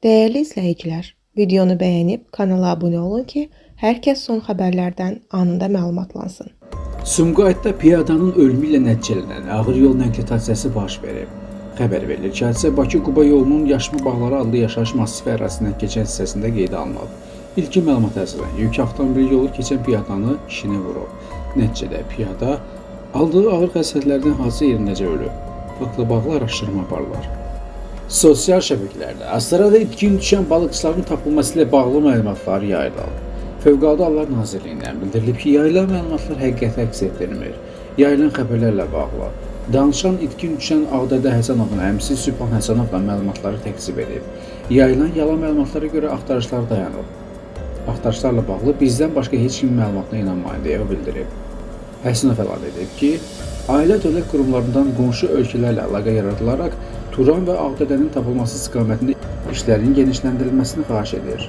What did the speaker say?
Değerli izləyicilər, videonu bəyənib kanala abunə olun ki, hər kəs son xəbərlərdən anında məlumatlansın. Sumqayıtda piyadanın ölümü ilə nəticələnən ağır yol nəqliyyat hadisəsi baş verib. Xəbər verilir ki, hadisə Bakı-Quba yolunun Yaşma Bağları adlı yaşayış masifi ərazisindən keçən hissəsində qeydə alınıb. İlkin məlumata əsasən yük avtomobili yolu keçən piyadanı işinə vurub. Nəticədə piyada aldığı ağır xəsarətlərdən hadisə yerindəcə ölüb. Faktla bağlı araşdırma aparılır. Sosial şəbəkələrdə Astarada itkin düşən balıqçıların tapılması ilə bağlı məlumatlar yayılıb. Fövqəladə Hallar Nazirliyindən bildirilib ki, yayılan məlumatlar həqiqəti əks etdirmir. Yayılan xəbərlərlə bağlı danışan itkin düşən Ağdədə Həsənovun əmisi Sübhan Həsənovla məlumatları təkzib edib. Yayılan yalan məlumatlara görə axtarışlar dayanıb. Axtarışlarla bağlı bizdən başqa heç kimin məlumatına inanmayın deyə bildirib. Həsənov əlavə edib ki, ailə dövlət qurumlarından qonşu ölkələrlə əlaqə yaradılaraq Turan və Ağdədənin tapılması istiqamətində işlərin genişləndirilməsini xahiş edir.